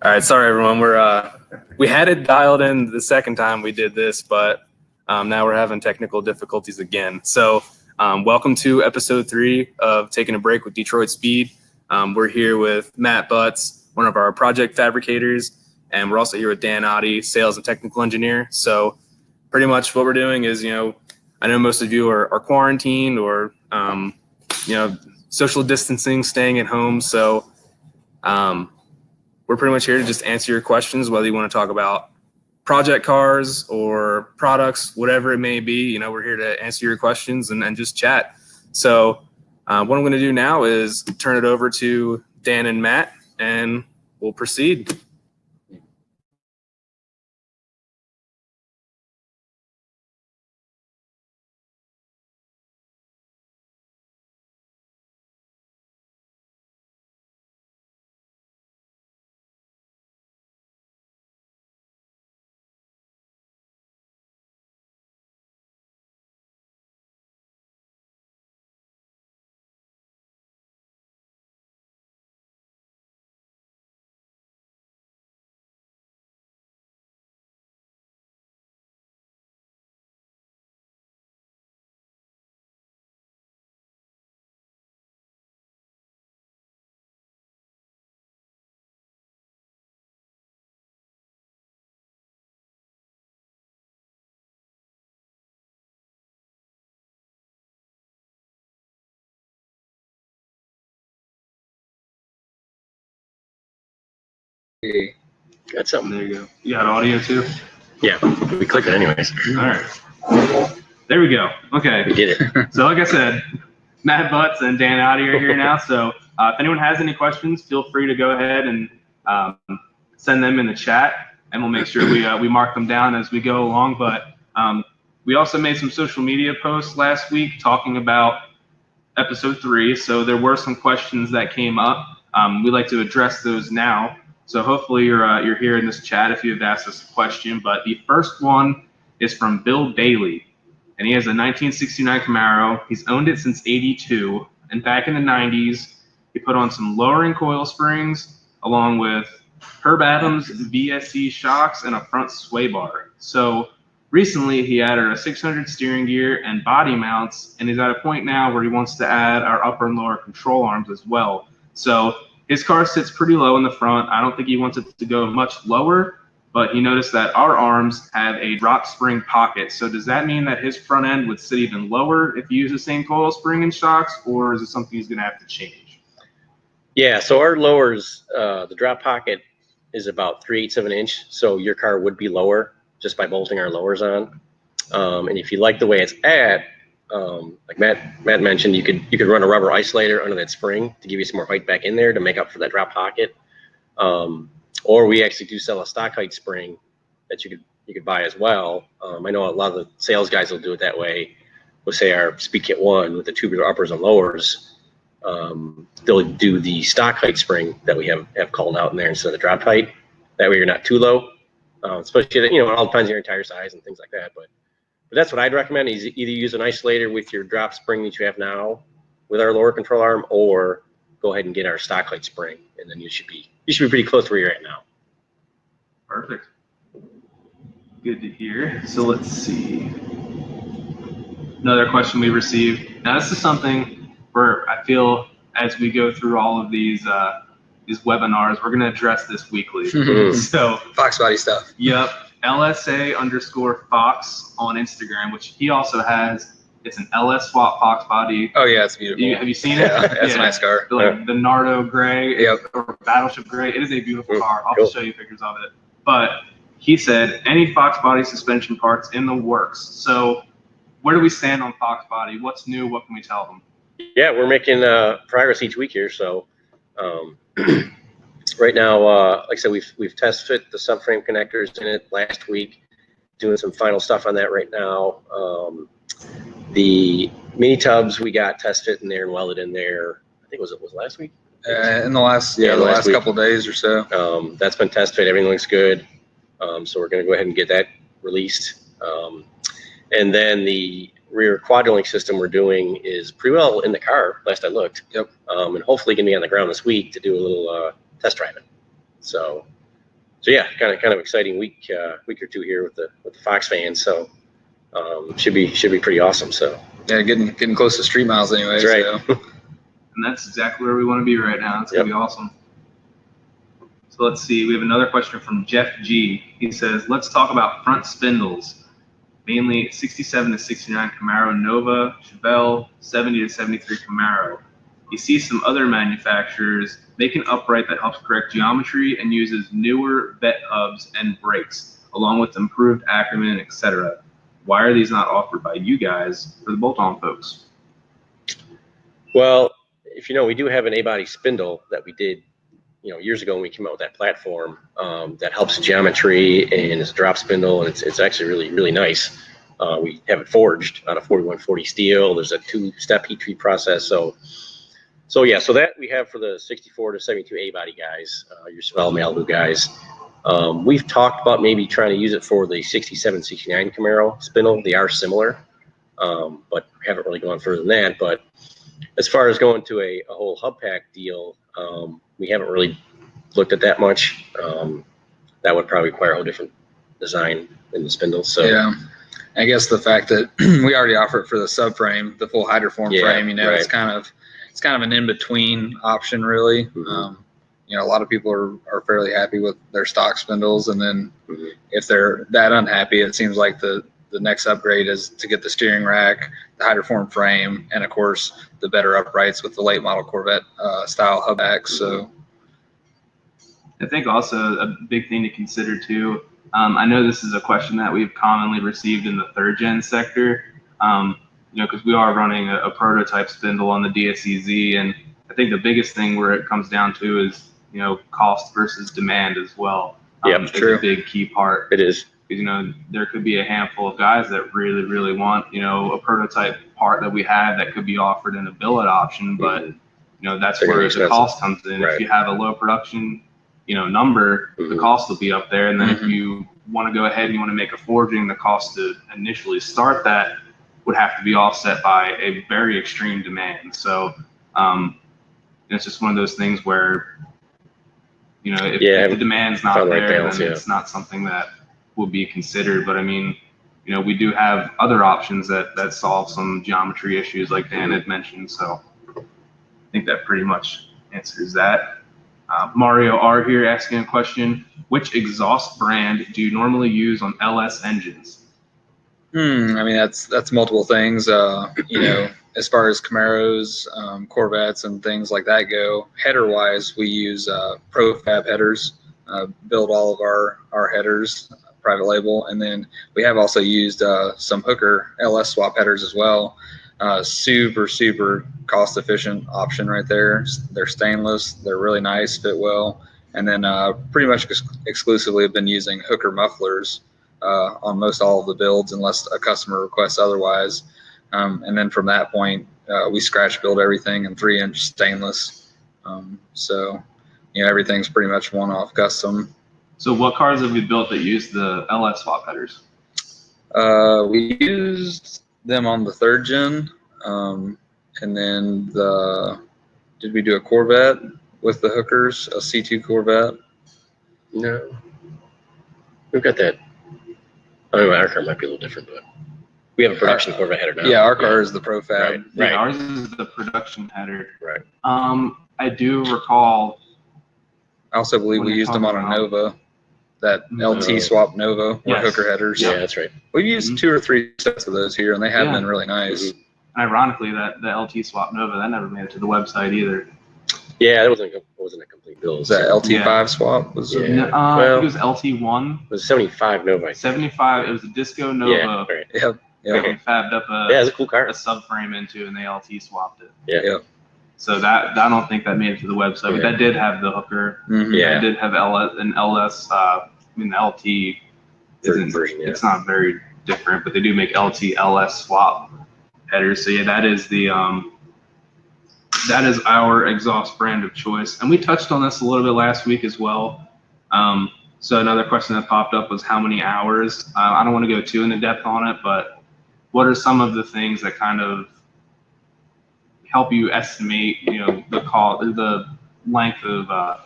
All right, sorry everyone. We had it dialed in the second time we did this, but now we're having technical difficulties again. So welcome to episode 3 of Taking a Break with Detroit Speed. We're here with Matt Butts, one of our project fabricators, and we're also here with Dan Oddy, sales and technical engineer. So pretty much what we're doing is, I know most of you are quarantined or social distancing, staying at home. So we're pretty much here to just answer your questions, whether you want to talk about project cars or products, whatever it may be. We're here to answer your questions and just chat. So what I'm going to do now is turn it over to Dan and Matt, and we'll proceed. Got something. There you go. You got audio too? Yeah, we clicked it anyways. All right. There we go. Okay. We did it. So like I said, Matt Butts and Dan Oddy are here now. So if anyone has any questions, feel free to go ahead and send them in the chat, and we'll make sure we mark them down as we go along. But we also made some social media posts last week talking about episode 3. So there were some questions that came up. We'd like to address those now. So hopefully you're here in this chat if you've asked us a question. But the first one is from Bill Bailey, and he has a 1969 Camaro. He's owned it since '82, and back in the '90s, he put on some lowering coil springs along with Herb Adams VSC shocks and a front sway bar. So recently he added a 600 steering gear and body mounts, and he's at a point now where he wants to add our upper and lower control arms as well. So his car sits pretty low in the front. I don't think he wants it to go much lower, but he noticed that our arms have a drop spring pocket. So does that mean that his front end would sit even lower if you use the same coil spring and shocks, or is it something he's going to have to change? Yeah, so our lowers, the drop pocket is about 3/8 of an inch. So your car would be lower just by bolting our lowers on. And if you like the way it's at, like Matt mentioned, you could run a rubber isolator under that spring to give you some more height back in there to make up for that drop pocket. Or we actually do sell a stock height spring that you could buy as well. I know a lot of the sales guys will do it that way. We'll say our Speed Kit 1 with the tubular uppers and lowers. They'll do the stock height spring that we have called out in there instead of the drop height. That way you're not too low. Especially, it all depends on your tire size and things like that. But that's what I'd recommend is either use an isolator with your drop spring that you have now with our lower control arm, or go ahead and get our stock height spring, and then you should be pretty close to where you're at now. Perfect. Good to hear. So let's see. Another question we received. Now this is something where I feel as we go through all of these webinars, we're going to address this weekly. So Fox body stuff. Yep. LSA_Fox on Instagram, which he also has. It's an LS swap Fox body. Oh yeah, it's beautiful. Have you seen it? Yeah, that's a nice car. Like the Nardo gray, Yep. or Battleship gray. It is a beautiful car. I'll show you pictures of it. But he said any Fox body suspension parts in the works. So where do we stand on Fox body? What's new? What can we tell them? Yeah, we're making progress each week here. So right now, like I said, we've test fit the subframe connectors in it last week, doing some final stuff on that right now. The mini tubs we got test fit in there and welded in there. I think was last week. In the last couple of days or so. That's been test fit. Everything looks good. So we're going to go ahead and get that released. And then the rear quad-link system we're doing is pretty well in the car, last I looked. Yep. And hopefully going to be on the ground this week to do a little test driving. So yeah, kind of exciting week or two here with the Fox fans. So should be pretty awesome. So yeah, getting close to street miles anyway. That's right. So. And that's exactly where we want to be right now. It's gonna be awesome. So let's see. We have another question from Jeff G. He says, "Let's talk about front spindles, mainly 67 to 69 Camaro Nova, Chevelle, 70 to 73 Camaro. You see some other manufacturers make an upright that helps correct geometry and uses newer vet hubs and brakes, along with improved Ackerman, etc. Why are these not offered by you guys for the bolt-on folks?" Well, if you know, we do have an A-body spindle that we did, years ago when we came out with that platform that helps geometry, and it's a drop spindle, and it's actually really nice. We have it forged out of 4140 steel. There's a 2-step heat treat process. So that we have for the 64 to 72 A-body guys, your Chevelle Malibu guys. We've talked about maybe trying to use it for the 67, 69 Camaro spindle. They are similar, but haven't really gone further than that. But as far as going to a whole hub pack deal, we haven't really looked at that much. That would probably require a whole different design in the spindle. So yeah, I guess the fact that we already offer it for the subframe, the full hydroform frame, right. it's kind of an in-between option, really. A lot of people are fairly happy with their stock spindles, and then if they're that unhappy, it seems like the next upgrade is to get the steering rack, the hydroform frame, and of course the better uprights with the late model Corvette style hub backs. So I think also a big thing to consider too, I know this is a question that we've commonly received in the 3rd gen sector, because we are running a prototype spindle on the DSEZ, and I think the biggest thing where it comes down to is, cost versus demand as well. True. It's a big key part. it is. Because, there could be a handful of guys that really want, a prototype part that we had that could be offered in a billet option, but, that's where the cost comes in. Right. If you have a low production, number, the cost will be up there. And then if you want to go ahead and you want to make a forging, the cost to initially start that would have to be offset by a very extreme demand. So it's just one of those things where, if the demand's not there, then it's not something that would be considered. But I mean, we do have other options that solve some geometry issues like Dan had mentioned. So I think that pretty much answers that. Mario R here asking a question: which exhaust brand do you normally use on LS engines? I mean, that's multiple things. As far as Camaros, Corvettes, and things like that go, header-wise, we use ProFab headers. Build all of our headers, private label, and then we have also used some Hooker LS swap headers as well. Super cost-efficient option right there. They're stainless. They're really nice, fit well, and then pretty much exclusively have been using Hooker mufflers on most all of the builds, unless a customer requests otherwise. And then from that point, we scratch build everything in 3-inch stainless. So everything's pretty much one-off custom. So what cars have we built that use the LS swap headers? We used them on the 3rd gen, and then did we do a Corvette with the hookers, a C2 Corvette? No, we've got that. Our car might be a little different, but we have a production Corvette header now. Yeah, our car is the ProFab. Right. Ours is the production header. Right. I do recall. I also believe we used them on a Nova, that LT swap Nova with Hooker headers. Yeah, that's right. We've used 2 or 3 sets of those here, and they have been really nice. Ironically, the LT swap Nova, that never made it to the website either. Yeah, it wasn't a complete build. Was that LT5 swap? I think it was LT1. It was 75 Nova. 75. It was a Disco Nova. Yeah, right. Yep. That we fabbed up it's a cool car. A subframe into, and they LT swapped it. Yeah. So that I don't think that made it to the website, but that did have the Hooker. Yeah. It did have an LS. I mean, the LT isn't. It's not very different, but they do make LT LS swap headers. So yeah, that is our exhaust brand of choice, and we touched on this a little bit last week as well. So another question that popped up was how many hours. I don't want to go too into depth on it, but what are some of the things that kind of help you estimate, the length of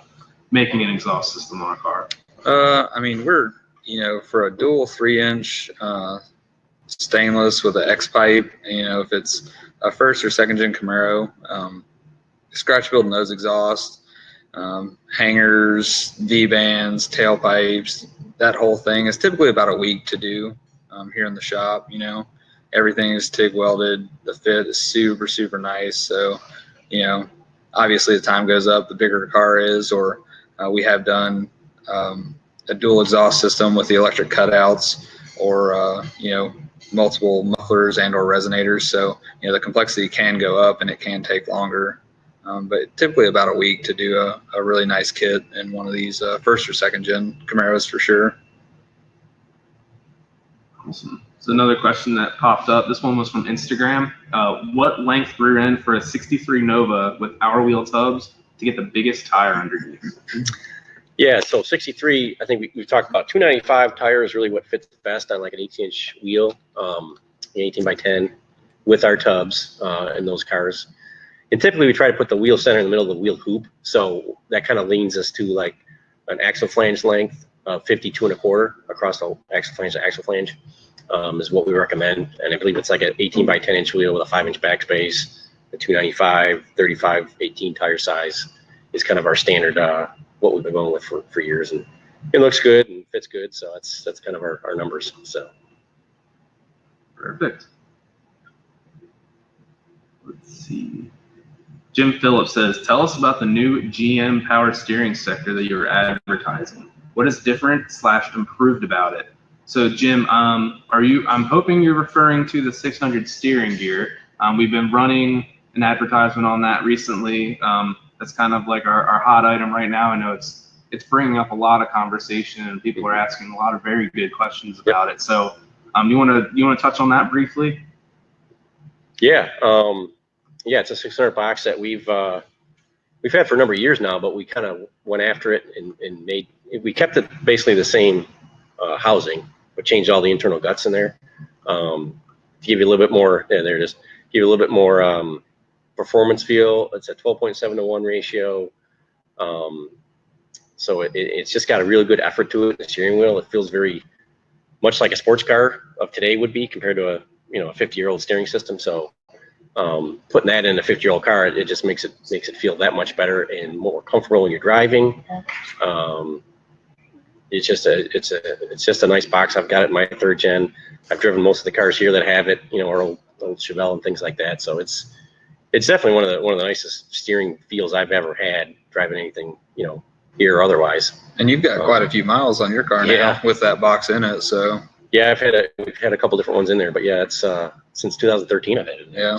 making an exhaust system on a car? I mean, we're, for a dual 3-inch stainless with an X pipe, if it's a first or second gen Camaro, scratch build nose exhaust, hangers, V-bands, tailpipes, that whole thing is typically about a week to do here in the shop. Everything is TIG welded. The fit is super, super nice. So, obviously the time goes up, the bigger the car is, or we have done a dual exhaust system with the electric cutouts, or, multiple mufflers and or resonators. So, the complexity can go up and it can take longer. But typically about a week to do a really nice kit in one of these first or second gen Camaros for sure. Awesome. So another question that popped up, this one was from Instagram. What length rear end for a 63 Nova with hour wheel tubs to get the biggest tire underneath? Yeah, so 63, I think we talked about 295 tire is really what fits best on like an 18-inch wheel, 18 by 10 with our tubs in those cars. And typically we try to put the wheel center in the middle of the wheel hoop. So that kind of leans us to like an axle flange length of 52 1/4 across the axle flange to axle flange is what we recommend. And I believe it's like an 18 by 10 inch wheel with a 5-inch backspace, the 295, 35, 18 tire size is kind of our standard, what we've been going with for years. And it looks good and fits good. So that's kind of our numbers. So. Perfect. Let's see. Jim Phillips says, tell us about the new GM power steering sector that you were advertising. What is different / improved about it? So Jim, I'm hoping you're referring to the 600 steering gear. We've been running an advertisement on that recently. That's kind of like our hot item right now. I know it's bringing up a lot of conversation and people are asking a lot of very good questions about it. So you want to touch on that briefly? Yeah. Yeah, it's a 600 box that we've had for a number of years now, but we kind of went after it and we kept it basically the same housing, but changed all the internal guts in there to give you a little bit more. Yeah, there it is. Give you a little bit more performance feel. It's a 12.7 to 1 ratio, so it's just got a really good effort to it. The steering wheel, it feels very much like a sports car of today would be compared to a 50-year-old steering system. So. Putting that in a 50-year-old car, it just makes it feel that much better and more comfortable when you're driving. It's just a nice box. I've got it in my 3rd gen. I've driven most of the cars here that have it, our old Chevelle and things like that. So it's definitely one of the nicest steering feels I've ever had driving anything, here or otherwise. And you've got quite a few miles on your car now with that box in it. So yeah, we've had a couple different ones in there, but yeah, it's since 2013 I've had it in there. Yeah.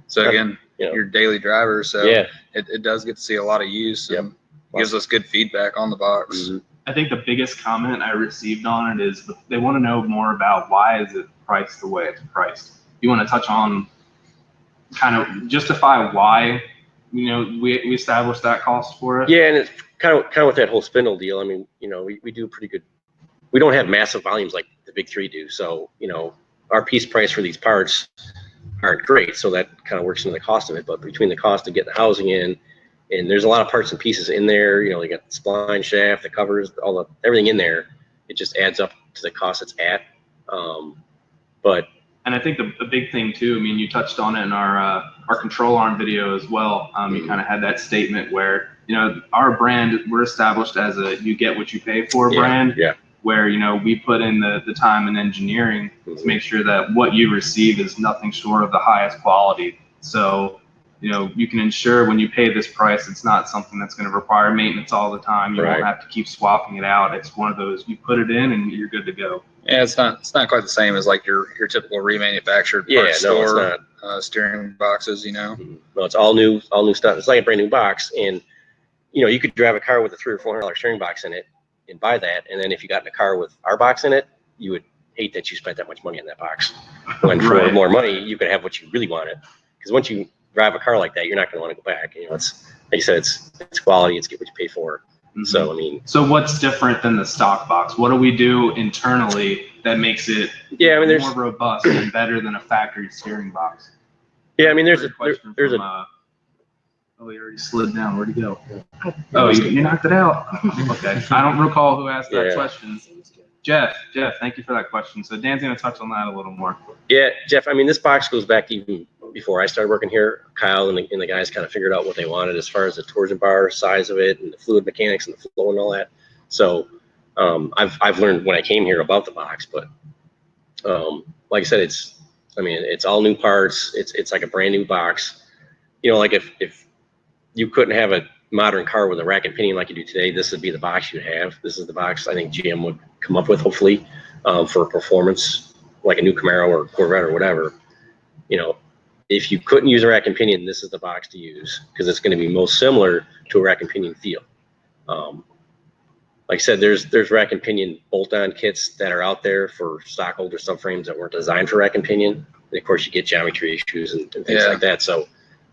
So again, you're a daily driver, so yeah, it does get to see a lot of use and Yep. gives us good feedback on the box. Mm-hmm. I think the biggest comment I received on it is they want to know more about why is it priced the way it's priced. You want to touch on kind of justify why we established that cost for it? Yeah, and it's kind of with that whole Spindle deal. I mean, we do pretty good. We don't have massive volumes like the big three do, so our piece price for these parts aren't great, so that kind of works into the cost of it. But between the cost of getting the housing in, and there's a lot of parts and pieces in there, you got the spline shaft, the covers, everything in there, it just adds up to the cost it's at. And I think the big thing too, I mean, you touched on it in our control arm video as well. You kind of had that statement where our brand, we're established as a you get what you pay for brand. Yeah. Where we put in the time and engineering to make sure that what you receive is nothing short of the highest quality. So you can ensure when you pay this price, it's not something that's going to require maintenance all the time. You won't have to keep swapping it out. It's one of those you put it in and you're good to go. Yeah, it's not quite the same as like your typical remanufactured parts store steering boxes. No, it's all new stuff. It's like a brand new box, and you could drive a car with a $300 or $400 steering box in it and buy that, and then if you got in a car with our box in it, you would hate that you spent that much money on that box. When for more money, you could have what you really wanted. Because once you drive a car like that, you're not going to want to go back. It's like you said, it's quality. It's get what you pay for. Mm-hmm. So I mean, so what's different than the stock box? What do we do internally that makes it more robust and better than a factory steering box? Yeah, I mean, there's Oh, he already slid down. Where'd he go? Oh, you knocked it out. Okay. I don't recall who asked that question. Jeff, thank you for that question. So Dan's going to touch on that a little more. Yeah, Jeff, I mean, this box goes back even before I started working here. Kyle and the guys kind of figured out what they wanted as far as the torsion bar size of it and the fluid mechanics and the flow and all that. So I've learned when I came here about the box, but like I said, it's all new parts. It's like a brand new box. You know, like if you couldn't have a modern car with a rack and pinion like you do today, this would be the box you'd have. This is the box I think GM would come up with, hopefully, for performance, like a new Camaro or Corvette or whatever. You know, if you couldn't use a rack and pinion, this is the box to use because it's going to be most similar to a rack and pinion feel. Like I said, there's rack and pinion bolt-on kits that are out there for stock older subframes that weren't designed for rack and pinion. And of course, you get geometry issues and things like that. So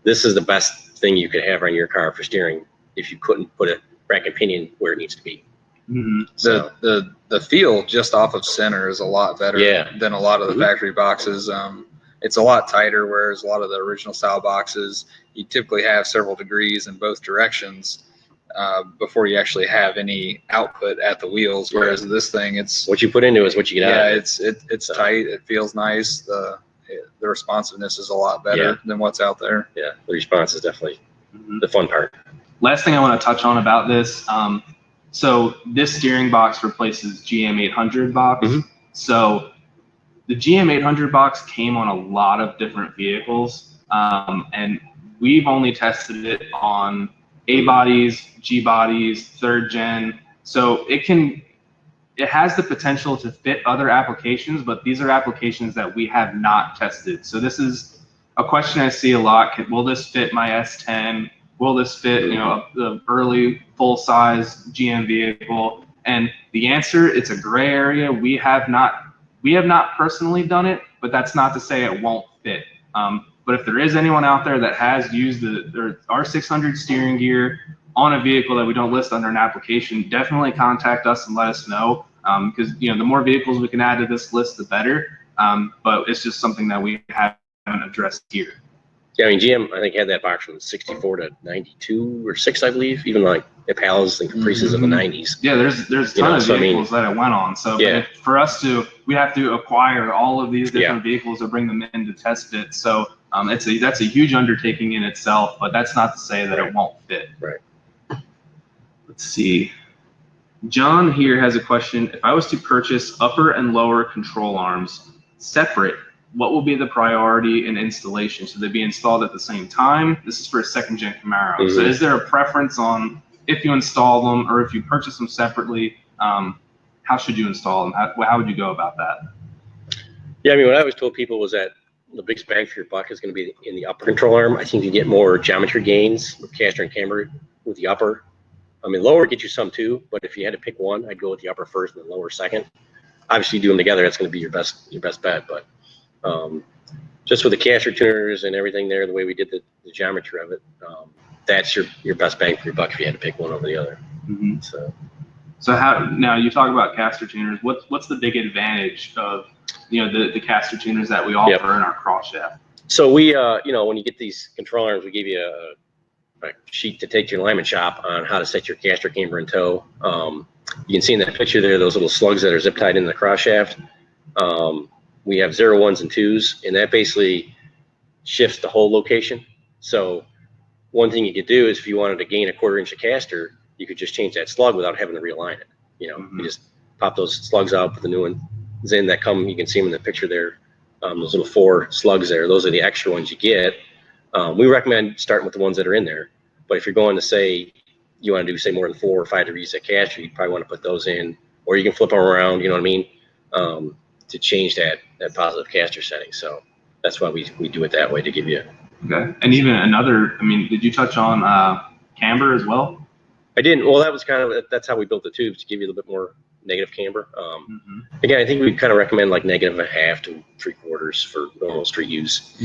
this is the best thing you could have on your car for steering if you couldn't put a rack and pinion where it needs to be. Mm-hmm. So the feel just off of center is a lot better than a lot of the factory boxes. It's a lot tighter, whereas a lot of the original style boxes, you typically have several degrees in both directions before you actually have any output at the wheels. Whereas this thing, it's what you put into is what you get out. Yeah, it's tight. It feels nice. The responsiveness is a lot better than what's out there. Yeah, the response is definitely the fun part. Last thing I want to touch on about this, so this steering box replaces GM 800 box. So the GM 800 box came on a lot of different vehicles, and we've only tested it on A bodies, G bodies, 3rd gen. So it has the potential to fit other applications, but these are applications that we have not tested. So this is a question I see a lot. Will this fit my S10? Will this fit, the early full-size GM vehicle? And the answer, it's a gray area. We have not personally done it, but that's not to say it won't fit. But if there is anyone out there that has used the R600 steering gear on a vehicle that we don't list under an application, definitely contact us and let us know. Because the more vehicles we can add to this list, the better. But it's just something that we haven't addressed here. Yeah, I mean, GM, I think, had that box from 64 to 92 or 6, I believe, even like Impalas and Caprices of the 90s. Yeah, there's a ton of vehicles that it went on. So for us we have to acquire all of these different vehicles or bring them in to test fit. So that's a huge undertaking in itself, but that's not to say that it won't fit. Right. Let's see. John here has a question. If I was to purchase upper and lower control arms separate, what will be the priority in installation? Should they be installed at the same time? This is for a 2nd gen Camaro. So is there a preference on if you install them or if you purchase them separately, how should you install them? How would you go about that? Yeah, I mean, what I always told people was that the biggest bang for your buck is going to be in the upper control arm. I think you get more geometry gains with caster and camber with the upper. I mean, lower gets you some too, but if you had to pick one, I'd go with the upper first and the lower second. Obviously, you do them together, that's going to be your best bet, but just with the caster tuners and everything there, the way we did the geometry of it, that's your best bang for your buck if you had to pick one over the other. So how now you talk about caster tuners? What's the big advantage of the caster tuners that we offer in our cross shaft? So we when you get these control arms, we give you a sheet to take to your alignment shop on how to set your caster camber in tow. You can see in that picture there those little slugs that are zip tied in the cross shaft. We have 0, 1s, and 2s, and that basically shifts the whole location. So one thing you could do is if you wanted to gain a 1/4 inch of caster, you could just change that slug without having to realign it. You just pop those slugs out, put the new ones in that come. You can see them in the picture there. Those little 4 slugs there. Those are the extra ones you get. We recommend starting with the ones that are in there. But if you're going to say you want to do say more than 4 or 5 degrees of caster, you probably want to put those in, or you can flip them around. You know what I mean? To change that positive caster setting. So that's why we do it that way, to give you. Okay. And even another, I mean, did you touch on camber as well? I didn't. Well, that was that's how we built the tubes, to give you a little bit more negative camber. Again, I think we kind of recommend like -1/2 to 3/4 for normal street use.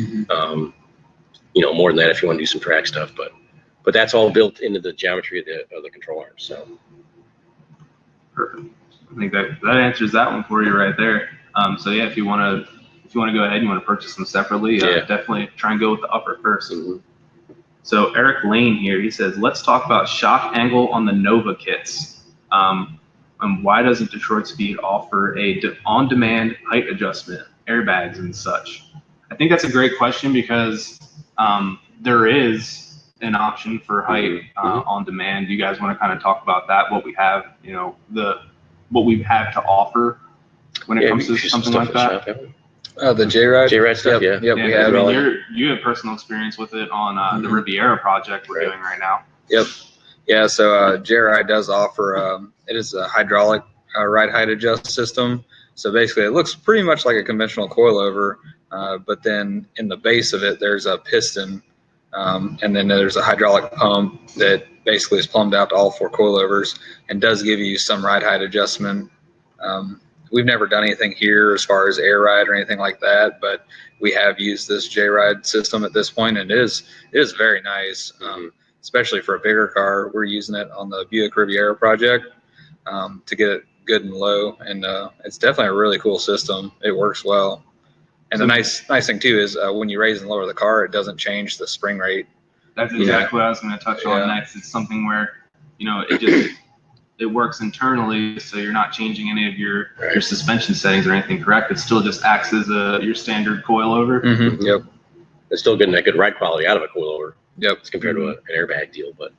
More than that if you want to do some track stuff, but that's all built into the geometry of the control arms. So perfect. I think that answers that one for you right there. So yeah, if you want to go ahead, you want to purchase them separately, definitely try and go with the upper first. So Eric Lane here, he says, let's talk about shock angle on the Nova kits. And why doesn't Detroit Speed offer a on-demand height adjustment, airbags and such? I think that's a great question because there is an option for height on demand. You guys want to kind of talk about that? What we have, what we have to offer when it comes to something like that. The J-Ride? J-Ride stuff, Yep, Yeah, we have. I mean, you have personal experience with it on the Riviera project we're doing right now. Yep. Yeah, so J-Ride does offer, it is a hydraulic ride height adjust system. So basically it looks pretty much like a conventional coilover, but then in the base of it, there's a piston, and then there's a hydraulic pump that basically is plumbed out to all 4 coilovers and does give you some ride height adjustment. We've never done anything here as far as air ride or anything like that, but we have used this J-Ride system at this point, and it is very nice, especially for a bigger car. We're using it on the Buick Riviera project to get it good and low, and it's definitely a really cool system. It works well. And the nice thing too is when you raise and lower the car, it doesn't change the spring rate. That's exactly what I was going to touch on next. It's something where, it works internally, so you're not changing any of your suspension settings or anything, correct? It still just acts as your standard coilover. Yep. It's still getting that good ride quality out of a coilover. Yep. As compared to an airbag deal, but.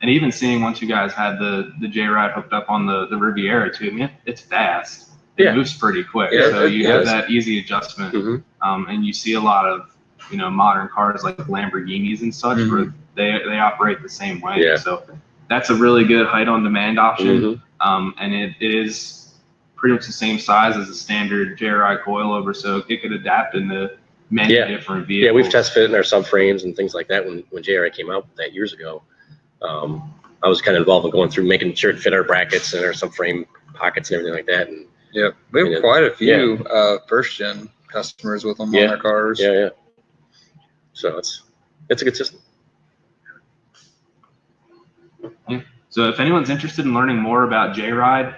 And even seeing once you guys had the J-Ride hooked up on the Riviera too, I mean, it's fast. It moves pretty quick, so you have that easy adjustment. And you see a lot of modern cars like Lamborghinis and such where they operate the same way. Yeah. So that's a really good height on demand option, and it is pretty much the same size as a standard J-Ride coilover, so it could adapt into many different vehicles. Yeah, we've test fit in our subframes and things like that when J-Ride came out that years ago. I was kind of involved in going through making sure it fit our brackets and our subframe pockets and everything like that. And we have quite a few first gen customers with them on their cars. Yeah. So it's a good system. Yeah. So if anyone's interested in learning more about J-Ride,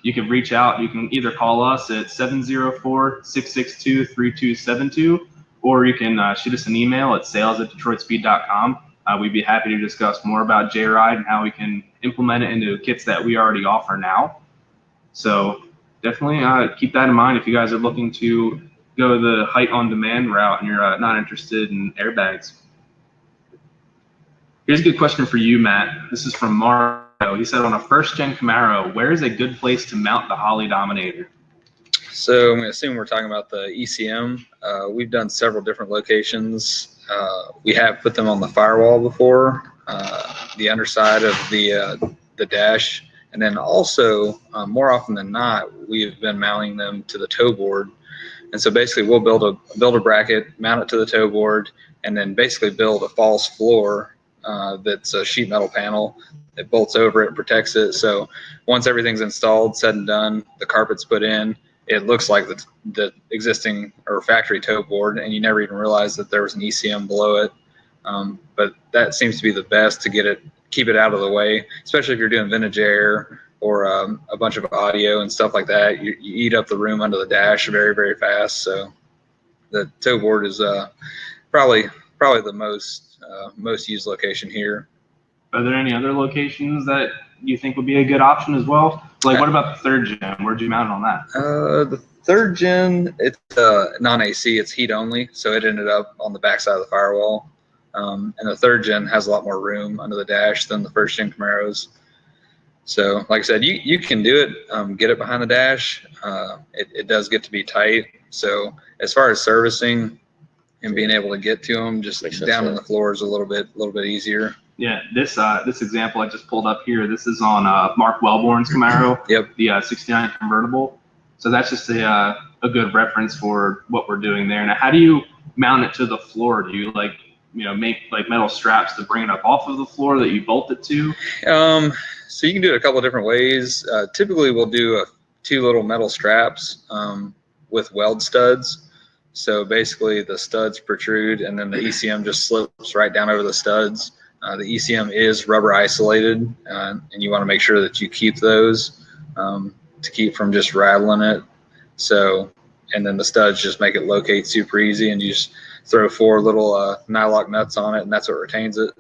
you can reach out. You can either call us at 704-662-3272, or you can shoot us an email at sales@detroitspeed.com. We'd be happy to discuss more about J-Ride and how we can implement it into kits that we already offer now. So definitely keep that in mind if you guys are looking to go the height on demand route and you're not interested in airbags. Here's a good question for you, Matt. This is from Mario. He said, on a first-gen Camaro, where is a good place to mount the Holley Dominator? So I'm going to assume we're talking about the ECM. We've done several different locations. We have put them on the firewall before, the underside of the dash, and then also, more often than not, we've been mounting them to the toe board. And so basically, we'll build a bracket, mount it to the toe board, and then basically build a false floor that's a sheet metal panel that bolts over it and protects it. So once everything's installed, said and done, the carpet's put in, it looks like the existing or factory toe board, and you never even realize that there was an ECM below it. But that seems to be the best to keep it out of the way, especially if you're doing vintage air or a bunch of audio and stuff like that. You eat up the room under the dash very, very fast. So the toe board is probably the most used location here. Are there any other locations that you think would be a good option as well? Like, what about the third gen? Where'd you mount it on that? The third gen, it's non-AC, it's heat only, so it ended up on the backside of the firewall. And the third gen has a lot more room under the dash than the first gen Camaros. So, like I said, you can do it, get it behind the dash. It does get to be tight. So, as far as servicing and being able to get to them, just down on the floor is a little bit easier. Yeah, this example I just pulled up here, this is on Mark Wellborn's Camaro, the 69 convertible. So that's just a good reference for what we're doing there. Now, how do you mount it to the floor? Do you make like metal straps to bring it up off of the floor that you bolt it to? So you can do it a couple of different ways. Typically, we'll do 2 little metal straps with weld studs. So basically, the studs protrude, and then the ECM just slips right down over the studs. The ECM is rubber isolated, and you want to make sure that you keep those to keep from just rattling it. So, and then the studs just make it locate super easy, and you just throw 4 little nylock nuts on it, and that's what retains it.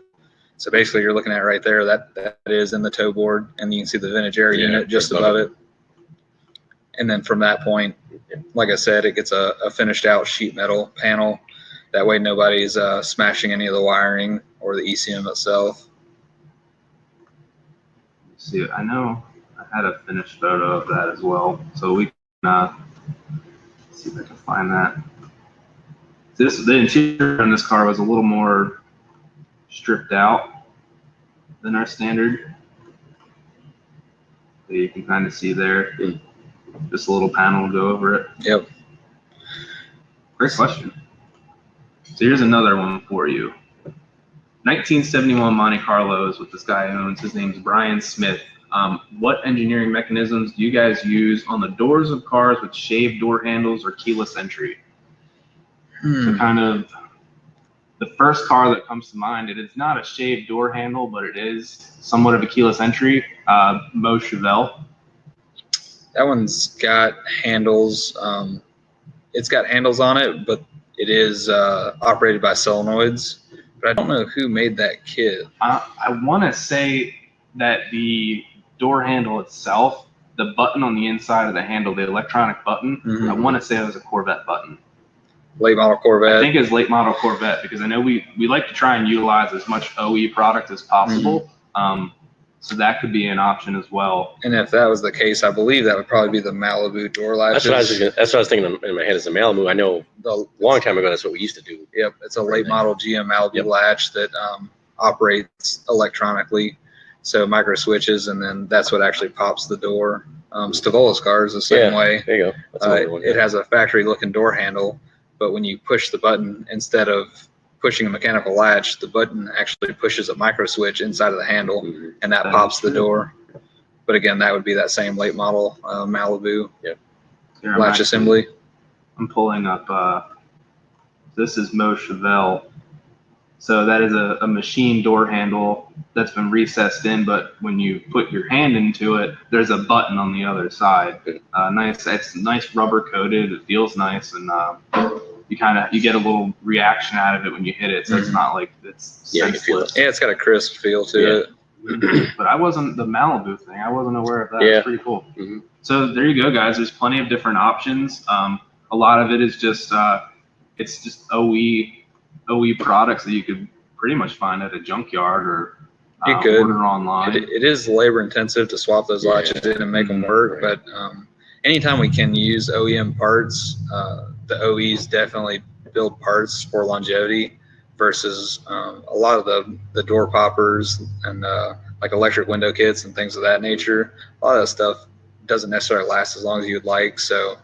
So basically, you're looking at right there, that is in the toe board, and you can see the vintage air unit just above it. And then from that point, like I said, it gets a finished out sheet metal panel. That way nobody's smashing any of the wiring or the ECM itself. See, I know I had a finished photo of that as well, so we can see if I can find that. The interior on this car was a little more stripped out than our standard. So you can kind of see there, just a little panel will go over it. Yep. Great question. So here's another one for you. 1971 Monte Carlo is what this guy owns. His name's Brian Smith. What engineering mechanisms do you guys use on the doors of cars with shaved door handles or keyless entry? So kind of the first car that comes to mind, it is not a shaved door handle, but it is somewhat of a keyless entry. Mo Chevelle. That one's got handles. It's got handles on it, but it is operated by solenoids. But I don't know who made that kit. I want to say that the door handle itself, the button on the inside of the handle, the electronic button, I want to say it was a Corvette button. Late model Corvette. I think it's late model Corvette, because I know we like to try and utilize as much OE product as possible. So that could be an option as well. And if that was the case, I believe that would probably be the Malibu door latches. That's what I was thinking in my head is the Malibu. I know a long time ago that's what we used to do. Yep, it's a late model GM Malibu latch that operates electronically. So micro switches, and then that's what actually pops the door. Stavola's car is the same way. There you go. That's another one, It has a factory looking door handle, but when you push the button, instead of pushing a mechanical latch, the button actually pushes a micro switch inside of the handle, and that pops the door. But again, that would be that same late model Malibu latch assembly. I'm pulling up, this is Mo Chevelle. So that is a machine door handle that's been recessed in, but when you put your hand into it, there's a button on the other side. It's nice rubber coated. It feels nice, and you get a little reaction out of it when you hit it. So it's not like it's senseless. Yeah, it's got a crisp feel to it. But I wasn't the Malibu thing. I wasn't aware of that. It's pretty cool. So there you go, guys. There's plenty of different options. A lot of it is just it's just OE products that you could pretty much find at a junkyard or order online. It is labor intensive to swap those latches in and make them work, but anytime we can use OEM parts, the OEs definitely build parts for longevity versus a lot of the door poppers and like electric window kits and things of that nature. A lot of that stuff doesn't necessarily last as long as you'd like. So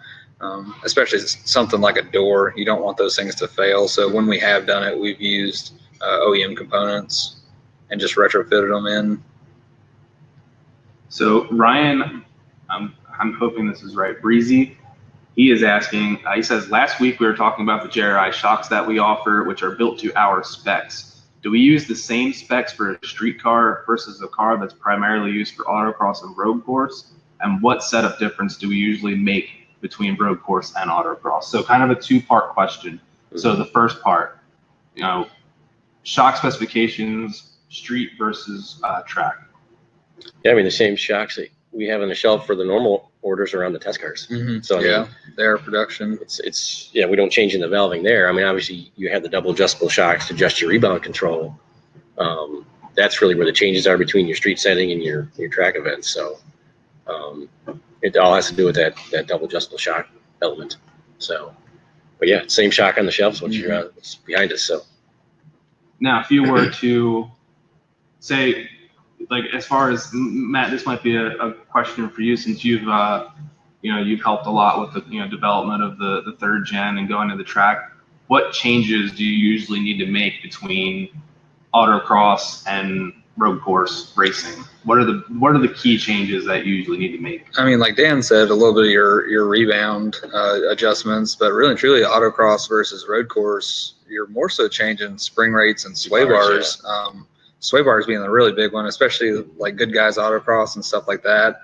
especially something like a door, you don't want those things to fail. So when we have done it, we've used OEM components and just retrofitted them in. So Ryan, I'm hoping this is right. Breezy, he is asking, he says, last week we were talking about the JRI shocks that we offer, which are built to our specs. Do we use the same specs for a street car versus a car that's primarily used for autocross and road course? And what setup difference do we usually make between road course and autocross? So kind of a two-part question. So the first part, shock specifications, street versus track. Yeah, I mean the same shocks that we have on the shelf for the normal orders around the test cars. So I mean, their production. It's we don't change in the valving there. I mean, obviously you have the double adjustable shocks to adjust your rebound control. That's really where the changes are between your street setting and your track events. So it all has to do with that double adjustable shock element. So, but yeah, same shock on the shelves once you're it's behind us. So now, if you were to say, like, as far as Matt, this might be a question for you, since you've you've helped a lot with the development of the third gen and going to the track. What changes do you usually need to make between autocross and road course racing? What are the key changes that you usually need to make? I mean, like Dan said, a little bit of your rebound adjustments, but really and truly autocross versus road course, you're more so changing spring rates and sway bars. Sway bars being the really big one, especially like Good Guys autocross and stuff like that.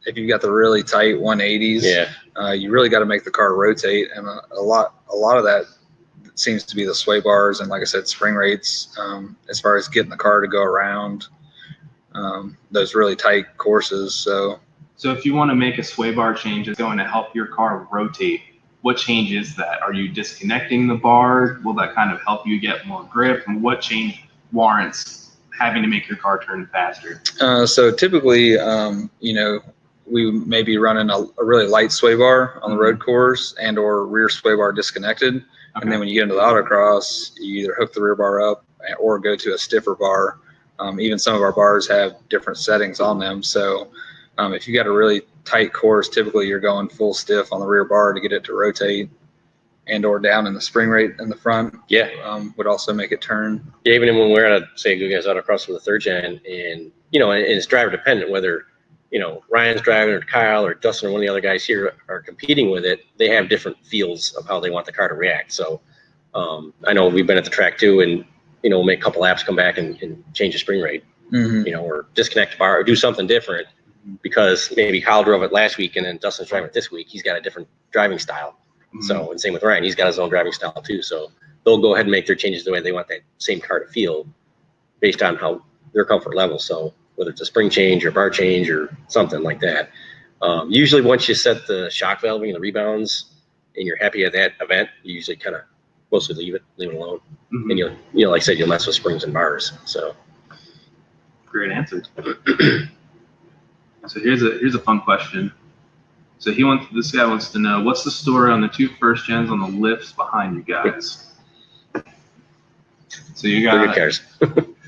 If you've got the really tight 180s, you really got to make the car rotate, and a lot of that, seems to be the sway bars and, like I said, spring rates. As far as getting the car to go around those really tight courses. So if you want to make a sway bar change that's going to help your car rotate, what change is that? Are you disconnecting the bar? Will that kind of help you get more grip? And what change warrants having to make your car turn faster? So typically, we may be running a really light sway bar on the road course and or rear sway bar disconnected. Okay. And then when you get into the autocross, you either hook the rear bar up or go to a stiffer bar. Even some of our bars have different settings on them. So if you got a really tight course, typically you're going full stiff on the rear bar to get it to rotate, and or down in the spring rate in the front. Yeah. Would also make it turn. Yeah, even when we're at say you guys autocross with the 3rd gen, and it's driver dependent whether Ryan's driving or Kyle or Dustin or one of the other guys here are competing with it. They have different feels of how they want the car to react. So I know we've been at the track too, and we'll make a couple laps, come back and change the spring rate, or disconnect the bar or do something different because maybe Kyle drove it last week and then Dustin's driving it this week. He's got a different driving style. So, and same with Ryan, he's got his own driving style too. So they'll go ahead and make their changes the way they want that same car to feel based on how their comfort level. So whether it's a spring change or bar change or something like that. Usually once you set the shock valving and the rebounds and you're happy at that event, you usually kind of mostly leave it alone. And you'll, like I said, you'll mess with springs and bars. So great answer. So here's a fun question. So this guy wants to know, what's the story on the 2 first gens on the lifts behind you guys? So you got good cars.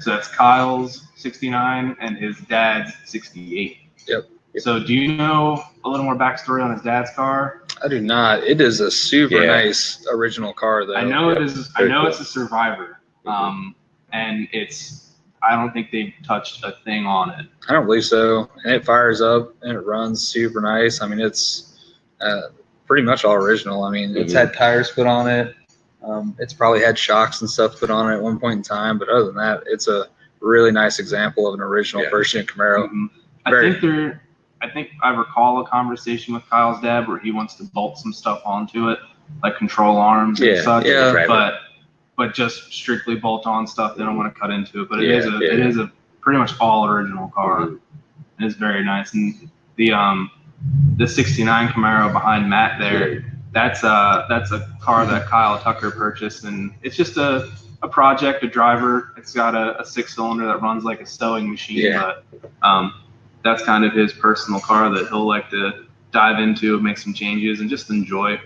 So that's Kyle's 69 and his dad's 68. Yep. So do you know a little more backstory on his dad's car? I do not. It is a super nice original car, though. I know it is. I know it's a Survivor, and I don't think they've touched a thing on it. I don't believe so. And it fires up and it runs super nice. I mean, it's pretty much all original. I mean, it's had tires put on it. It's probably had shocks and stuff put on it at one point in time. But other than that, it's a really nice example of an original first-gen Camaro. I think I recall a conversation with Kyle's dad where he wants to bolt some stuff onto it, like control arms and such. Yeah. But just strictly bolt-on stuff. They don't want to cut into it. But it is a pretty much all original car. It is very nice. And the 69 Camaro behind Matt there, that's a car that Kyle Tucker purchased, and it's just a project, a driver. It's got a 6-cylinder that runs like a sewing machine, but that's kind of his personal car that he'll like to dive into, make some changes, and just enjoy.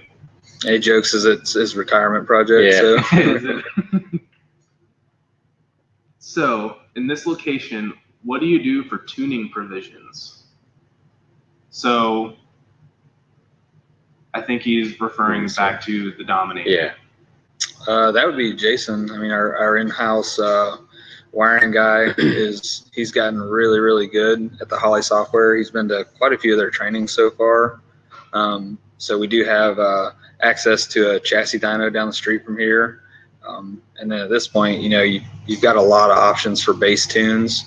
He jokes it's his retirement project. So. So in this location, what do you do for tuning provisions? So I think he's referring back to the Dominator. Yeah. That would be Jason. I mean, our in-house wiring guy he's gotten really, really good at the Holly software. He's been to quite a few of their trainings so far. So we do have access to a chassis dyno down the street from here. And then at this point, you've got a lot of options for base tunes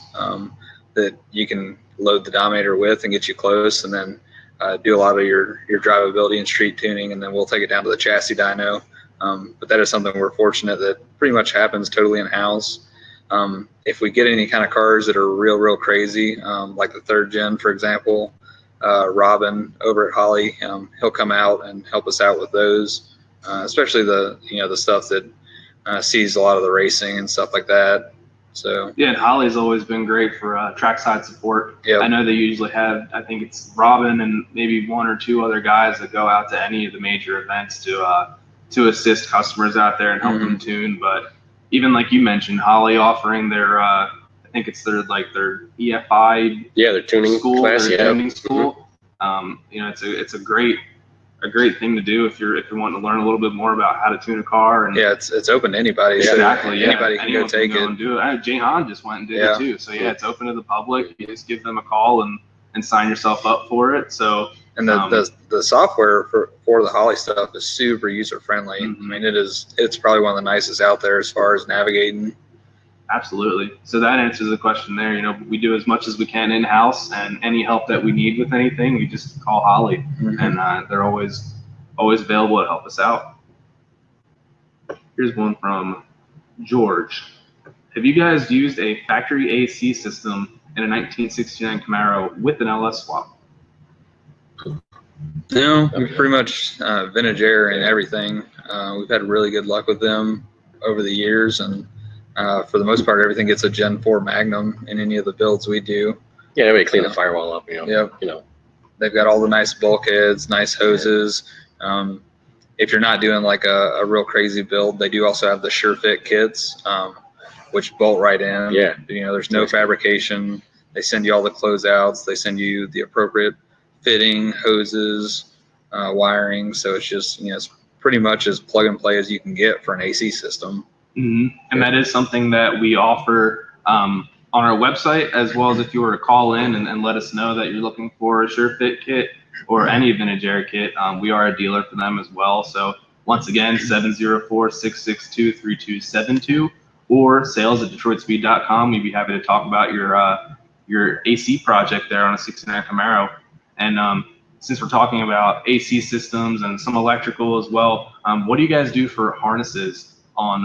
that you can load the Dominator with and get you close, and then do a lot of your drivability and street tuning, and then we'll take it down to the chassis dyno. But that is something we're fortunate that pretty much happens totally in-house. If we get any kind of cars that are real crazy, like the 3rd gen, for example, Robin over at Holly, he'll come out and help us out with those, especially the stuff that sees a lot of the racing and stuff like that. So yeah, and Holly's always been great for trackside support. Yep. I know they usually have, I think it's Robin and maybe 1 or 2 other guys that go out to any of the major events to assist customers out there and help them tune. But even like you mentioned, Holly offering their I think it's their EFI their tuning school, class, tuning school. It's a great thing to do if you're wanting to learn a little bit more about how to tune a car. And it's open to anybody. Exactly. So anybody can go take it. And do it. I know Jay Hahn just went and did it too. So it's open to the public. You just give them a call and sign yourself up for it. So and the software for the Holly stuff is super user friendly. I mean, it's probably one of the nicest out there as far as navigating. Absolutely. So that answers the question there. We do as much as we can in-house, and any help that we need with anything, we just call Holly, and they're always available to help us out. Here's one from George. Have you guys used a factory AC system in a 1969 Camaro with an LS swap? No, we pretty much vintage air and everything. We've had really good luck with them over the years, and for the most part, everything gets a Gen 4 Magnum in any of the builds we do. Yeah, everybody clean the firewall up, Yep. You know. They've got all the nice bulkheads, nice hoses. If you're not doing like a real crazy build, they do also have the SureFit kits, which bolt right in. Yeah. There's no fabrication. They send you all the closeouts. They send you the appropriate fitting, hoses, wiring. So it's just, it's pretty much as plug and play as you can get for an AC system. Mm-hmm. And that is something that we offer on our website, as well as if you were to call in and let us know that you're looking for a SureFit kit or any vintage air kit. We are a dealer for them as well. So once again, 704-662-3272 or sales@detroitspeed.com. We'd be happy to talk about your AC project there on a 69 Camaro. And since we're talking about AC systems and some electrical as well, what do you guys do for harnesses on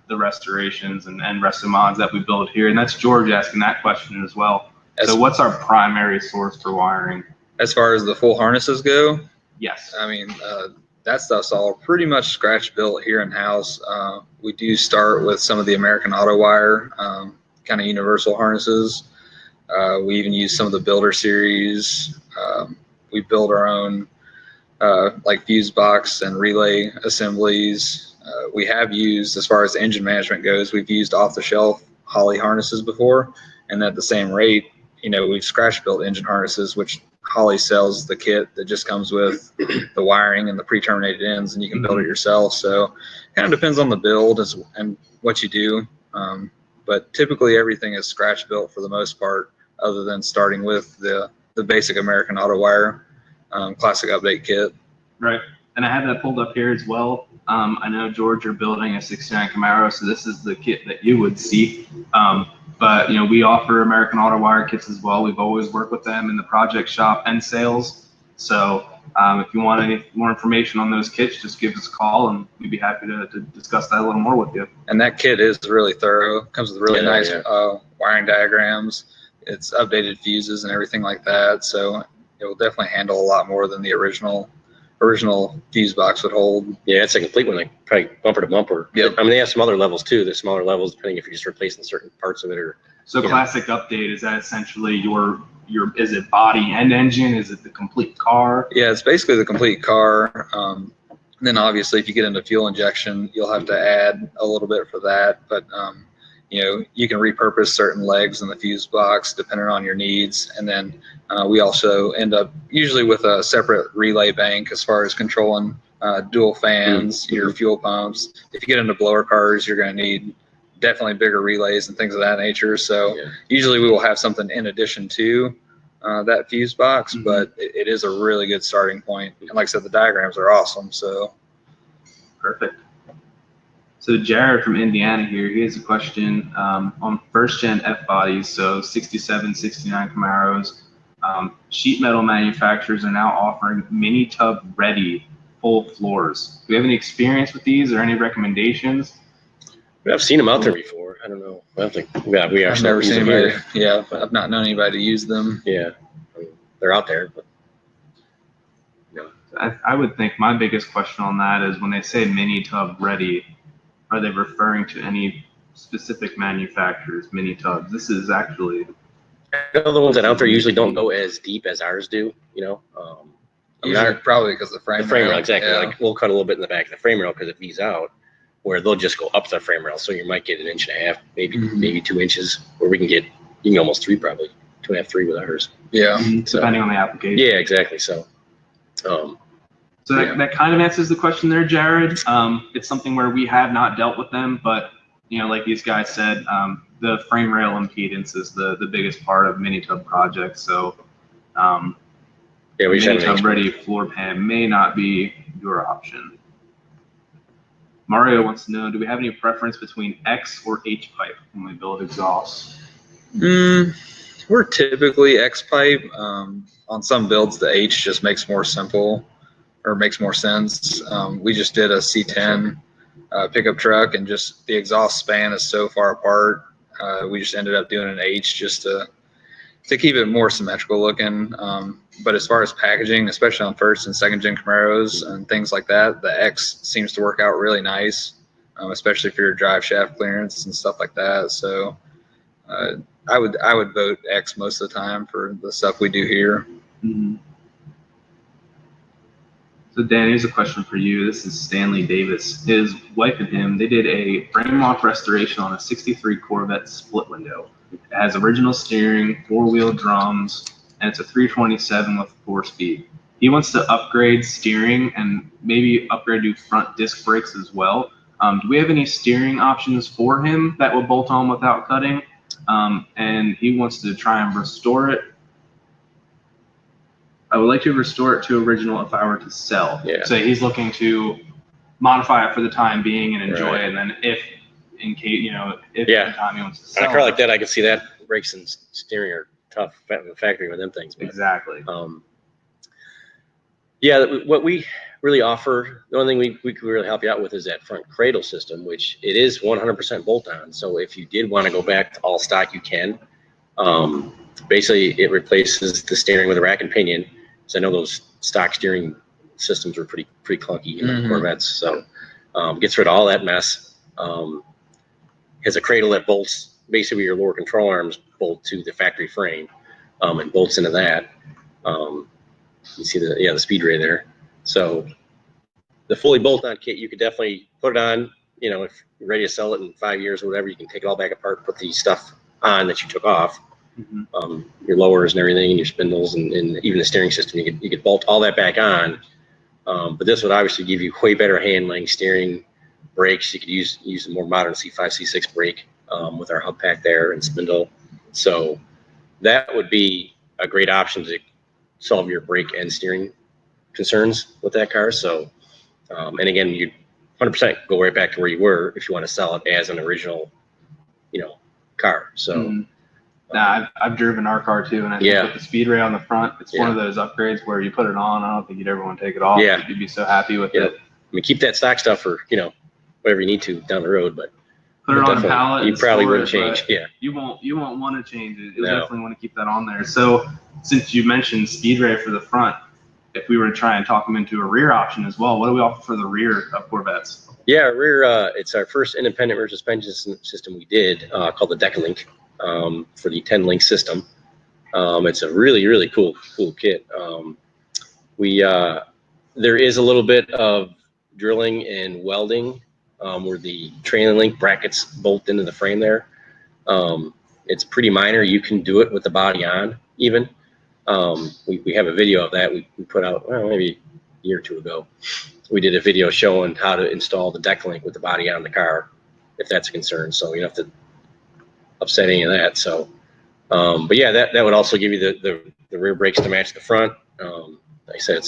the restorations and resto mods that we build here? And that's George asking that question as well. So what's our primary source for wiring? As far as the full harnesses go, Yes. I mean, that stuff's all pretty much scratch built here in house. We do start with some of the American Auto Wire kind of universal harnesses. We even use some of the Builder series. We build our own like fuse box and relay assemblies. We have used, as far as engine management goes, we've used off-the-shelf Holley harnesses before, and at the same rate, we've scratch built engine harnesses, which Holley sells the kit that just comes with the wiring and the pre-terminated ends, and you can build it yourself. So it kind of depends on the build and what you do. But typically everything is scratch built for the most part, other than starting with the basic American Auto Wire classic update kit. Right. And I have that pulled up here as well. I know, George, you're building a 69 Camaro, so this is the kit that you would see. But we offer American Auto Wire kits as well. We've always worked with them in the project shop and sales. So if you want any more information on those kits, just give us a call, and we'd be happy to discuss that a little more with you. And that kit is really thorough. It comes with really nice wiring diagrams. It's updated fuses and everything like that. So it will definitely handle a lot more than the original fuse box would hold. Yeah, it's a complete one, like probably bumper to bumper. Yep. I mean, they have some other levels too. There's smaller levels depending if you're just replacing certain parts of it or. So classic update, is that essentially your is it body and engine? Is it the complete car? Yeah, it's basically the complete car. Then obviously if you get into fuel injection, you'll have to add a little bit for that. But you can repurpose certain legs in the fuse box depending on your needs. And then we also end up usually with a separate relay bank as far as controlling dual fans, your fuel pumps. If you get into blower cars, you're going to need definitely bigger relays and things of that nature. So usually we will have something in addition to that fuse box, but it is a really good starting point. And like I said, the diagrams are awesome. So perfect. So Jared from Indiana here, he has a question on first gen F bodies, so 67, 69 Camaros. Sheet metal manufacturers are now offering mini tub ready full floors. Do you have any experience with these or any recommendations? I've seen them out there before. I don't know. I don't think we are. I've never seen anybody. Yeah, I've not known anybody to use them. Yeah, I mean, they're out there, but I would think my biggest question on that is when they say mini tub ready, are they referring to any specific manufacturers, mini tubs? This is actually. The ones that out there usually don't go as deep as ours do. Probably because the frame rail, exactly. Yeah. Like we'll cut a little bit in the back of the frame rail because it V's out, where they'll just go up the frame rail. So you might get 1.5 inches, maybe 2 inches, where we can get almost 3, probably 2.5, 3 with ours. Yeah, so, depending on the application. Yeah, exactly. So. That kind of answers the question there, Jared. It's something where we have not dealt with them, but like these guys said, the frame rail impedance is the biggest part of mini tub projects. So mini tub ready floor pan may not be your option. Mario wants to know, do we have any preference between X or H pipe when we build exhausts? We're typically X pipe. On some builds, the H just makes more sense. We just did a C10 pickup truck, and just the exhaust span is so far apart. We just ended up doing an H just to keep it more symmetrical looking. But as far as packaging, especially on first and second gen Camaros and things like that, the X seems to work out really nice, especially for your drive shaft clearance and stuff like that. So I would vote X most of the time for the stuff we do here. Mm-hmm. So Dan, here's a question for you. This is Stanley Davis. His wife and him, they did a frame lock restoration on a 63 Corvette split window. It has original steering, 4-wheel drums, and it's a 327 with 4-speed. He wants to upgrade steering and maybe upgrade to front disc brakes as well. Do we have any steering options for him that will bolt on without cutting? And he wants to try and restore it. I would like to restore it to original if I were to sell. Yeah. So he's looking to modify it for the time being and enjoy Right. it. And then if in case, if Yeah. at the time he wants to On a sell car it. like that, I can see that brakes and steering are tough in the factory with them things. But, Exactly. yeah, what we really offer, the only thing we could really help you out with is that front cradle system, which it is 100% bolt-on. So if you did want to go back to all stock, you can. Basically, it replaces the steering with a rack and pinion. So I know those stock steering systems are pretty clunky in the Corvettes. So gets rid of all that mess. Has a cradle that bolts, basically your lower control arms bolt to the factory frame, and bolts into that. You see the speed ray there. So the fully bolt-on kit, you could definitely put it on. If you're ready to sell it in 5 years or whatever, you can take it all back apart, put the stuff on that you took off. Mm-hmm. Your lowers and everything, and your spindles, and even the steering system. You could bolt all that back on. But this would obviously give you way better handling, steering, brakes. You could use a more modern C5, C6 brake with our hub pack there and spindle. So that would be a great option to solve your brake and steering concerns with that car. So, and again, you 100% go right back to where you were if you want to sell it as an original, car. So. Mm-hmm. Nah, I've driven our car too, and I think with the speed ray on the front, it's one of those upgrades where you put it on. I don't think you'd ever want to take it off. Yeah. You'd be so happy with it. I mean, keep that stock stuff for whatever you need to down the road, but put it on a pallet. You probably wouldn't change. Yeah. You won't want to change it. You'll definitely want to keep that on there. So since you mentioned speed ray for the front, if we were to try and talk them into a rear option as well, what do we offer for the rear of Corvettes? Yeah, rear. It's our first independent rear suspension system we did called the Decalink. For the 10-link system. It's a really cool kit. There is a little bit of drilling and welding where the trailing link brackets bolt into the frame there. It's pretty minor. You can do it with the body on even. We have a video of that we put out maybe a year or two ago. We did a video showing how to install the Decalink with the body on the car, if that's a concern. So you don't have to upset any of that. So, but yeah, that would also give you the rear brakes to match the front. Like I said,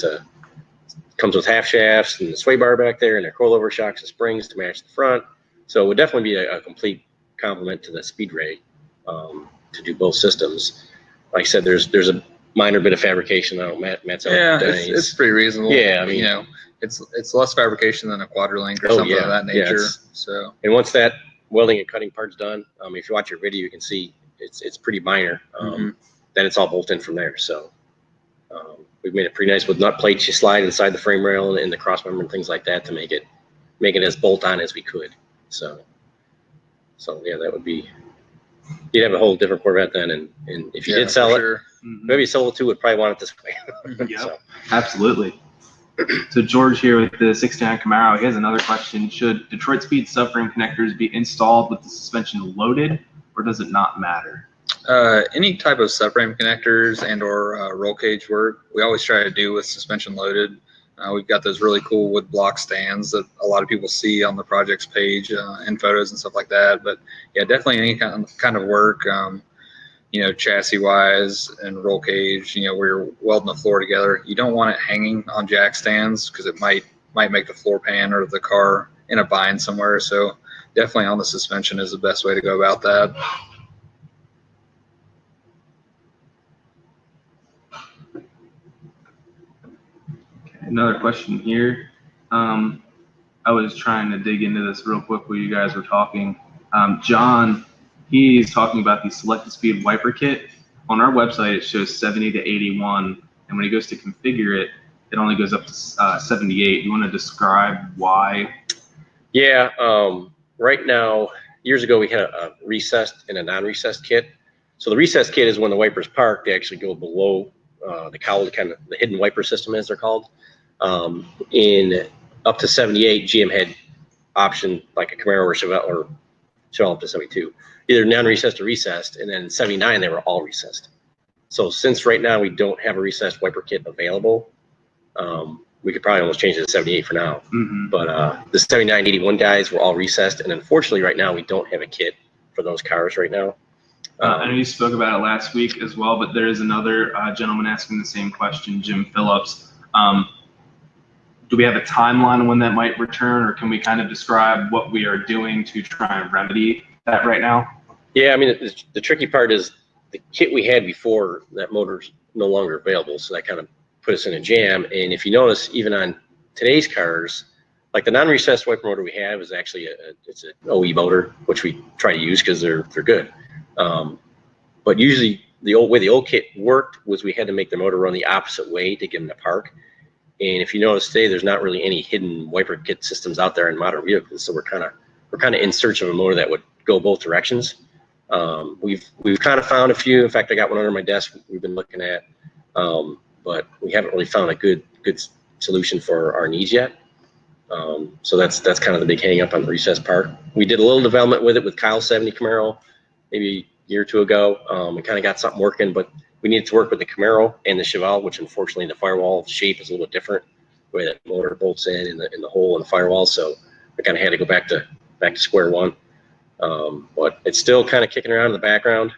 comes with half shafts and the sway bar back there, and their coilover shocks and springs to match the front. So it would definitely be a complete complement to the speed ray to do both systems. Like I said, there's a minor bit of fabrication. I don't know, Matt's it's pretty reasonable. Yeah, I mean, it's less fabrication than a quadrillink or something of that nature. So, and once that welding and cutting part's done, if you watch your video, you can see it's pretty minor. Then it's all bolted in from there. So we've made it pretty nice with nut plates you slide inside the frame rail and the cross member and things like that to make it as bolt on as we could. So yeah, that would be, you'd have a whole different Corvette then. And if you did sell it, maybe you sold it to, would probably want it this way. Yeah, absolutely. So George here with the 69 Camaro, he has another question. Should Detroit Speed subframe connectors be installed with the suspension loaded, or does it not matter? Any type of subframe connectors and or roll cage work, we always try to do with suspension loaded. We've got those really cool wood block stands that a lot of people see on the projects page in photos and stuff like that. But yeah, definitely any kind of work, chassis wise and roll cage, where you're welding the floor together. You don't want it hanging on jack stands because it might make the floor pan or the car in a bind somewhere. So definitely on the suspension is the best way to go about that. Okay, another question here. I was trying to dig into this real quick while you guys were talking. John, he's talking about the selected speed wiper kit. On our website, it shows 70 to 81, and when he goes to configure it, it only goes up to 78. You want to describe why? Yeah, right now, years ago we had a recessed and a non-recessed kit. So the recessed kit is when the wipers park, they actually go below the cowl, kind of the hidden wiper system as they're called. In up to 78, GM had option like a Camaro or Chevelle up to 72, either non-recessed or recessed, and then 79 they were all recessed. So since right now we don't have a recessed wiper kit available, we could probably almost change it to 78 for now. Mm-hmm. But the 79, 81 guys were all recessed, and unfortunately right now we don't have a kit for those cars right now. I know you spoke about it last week as well, but there is another gentleman asking the same question, Jim Phillips. Do we have a timeline on when that might return, or can we kind of describe what we are doing to try and remedy that right now? Yeah, I mean, the tricky part is the kit we had before, that motor's no longer available, so that kind of put us in a jam. And if you notice, even on today's cars, like the non-recessed wiper motor we have is actually it's an OE motor, which we try to use because they're good. But usually the old kit worked was we had to make the motor run the opposite way to get them to park. And if you notice today, there's not really any hidden wiper kit systems out there in modern vehicles, so we're kind of in search of a motor that would go both directions. We've kind of found a few. In fact, I got one under my desk we've been looking at, but we haven't really found a good solution for our needs yet. So that's kind of the big hang up on the recessed part. We did a little development with it with Kyle 70 Camaro maybe a year or two ago. We kind of got something working, but we needed to work with the Camaro and the Chevelle, which unfortunately the firewall shape is a little different, the way that motor bolts in the hole in the firewall. So we kind of had to go back to square one. But it's still kind of kicking around in the background.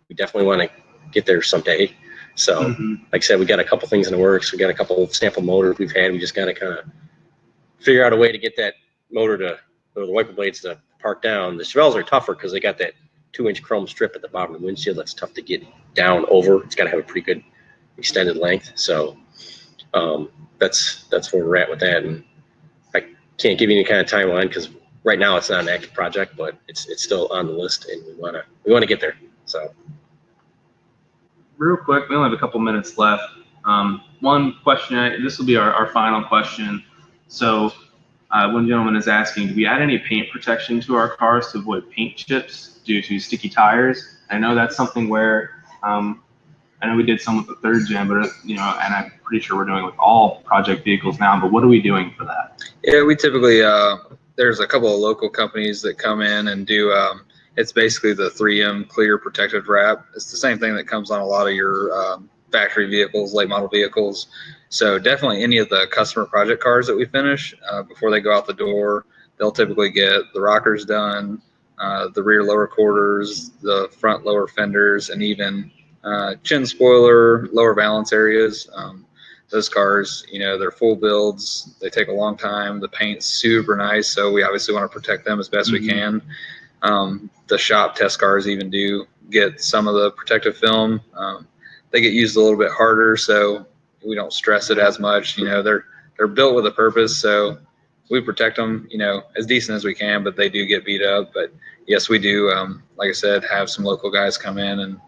We definitely want to get there someday. So like I said, we got a couple things in the works. We got a couple of sample motors we've had. We just got to kind of figure out a way to get that motor or the wiper blades to park down. The Chevelles are tougher because they got that 2-inch chrome strip at the bottom of the windshield that's tough to get down over. It's got to have a pretty good extended length. So that's where we're at with that. And I can't give you any kind of timeline because right now it's not an active project, but it's still on the list, and we want to get there. So real quick, we only have a couple minutes left. One question, this will be our final question. So one gentleman is asking, do we add any paint protection to our cars to avoid paint chips due to sticky tires? I know that's something where I know we did some with the 3rd gen, but and I'm pretty sure we're doing it with all project vehicles now. But what are we doing for that? Yeah, we typically there's a couple of local companies that come in and do. It's basically the 3M clear protective wrap. It's the same thing that comes on a lot of your factory vehicles, late model vehicles. So definitely any of the customer project cars that we finish, before they go out the door, they'll typically get the rockers done, the rear lower quarters, the front lower fenders, and even chin spoiler, lower balance areas. Those cars, they're full builds. They take a long time. The paint's super nice, so we obviously want to protect them as best we can. The shop test cars even do get some of the protective film. They get used a little bit harder, so we don't stress it as much. They're built with a purpose, so we protect them, as decent as we can, but they do get beat up. But yes, we do, like I said, have some local guys come in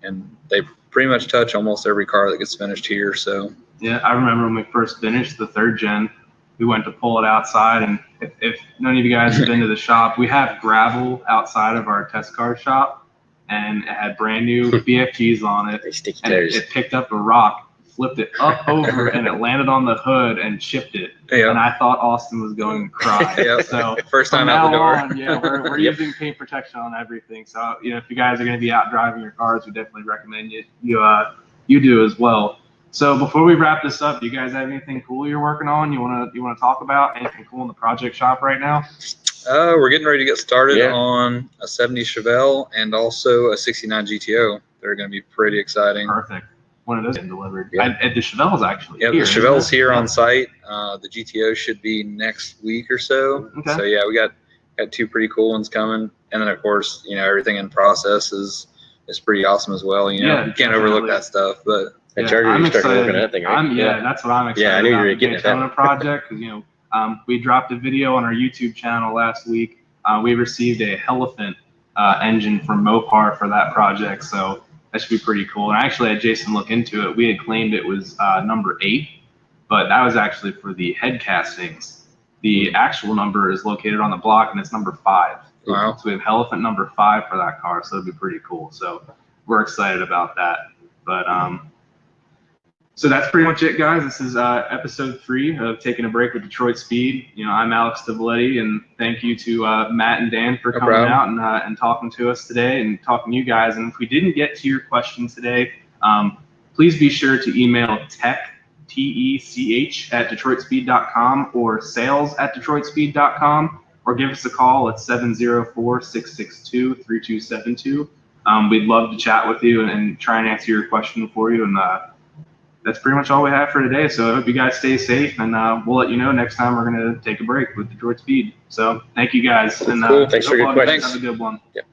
and they pretty much touch almost every car that gets finished here. So yeah, I remember when we first finished the 3rd gen, we went to pull it outside, and if none of you guys have been to the shop, we have gravel outside of our test car shop, and it had brand new BFGs on it, and it picked up a rock, flipped it up over, and it landed on the hood and chipped it. Yep. And I thought Austin was going to cry. Yep. So first time out the door. We're using paint protection on everything. So if you guys are going to be out driving your cars, we definitely recommend you do as well. So before we wrap this up, do you guys have anything cool you're working on? You want to talk about anything cool in the project shop right now? We're getting ready to get started on a 70 Chevelle and also a 69 GTO. They're going to be pretty exciting. Perfect. One of those getting delivered. Yeah. The Chevelle's actually here. The Chevelle's here on site. The GTO should be next week or so. Okay. So yeah, we got 2 pretty cool ones coming, and then of course everything in process is pretty awesome as well. You can't overlook that stuff. But Charger, you started working on that thing, right? That's what I'm excited. Yeah, I knew you were getting at that project because We dropped a video on our YouTube channel last week. We received a Elephant engine from Mopar for that project, so that should be pretty cool. And I actually had Jason look into it. We had claimed it was number 8, but that was actually for the head castings. The actual number is located on the block, and it's number 5. Wow. So we have Elephant number 5 for that car, so it'd be pretty cool. So we're excited about that. But so that's pretty much it, guys. This is episode 3 of Taking a Break with Detroit Speed. You know, I'm Alex DeValetti, and thank you to Matt and Dan for coming out and talking to us today and talking to you guys. And if we didn't get to your question today, please be sure to email tech, T-E-C-H, at DetroitSpeed.com or sales@DetroitSpeed.com, or give us a call at 704-662-3272. We'd love to chat with you and try and answer your question for you. And that's pretty much all we have for today. So I hope you guys stay safe, and we'll let you know next time we're going to take a break with Detroit Speed. So thank you guys. And cool. Thanks for your questions. Have a good one. Yep.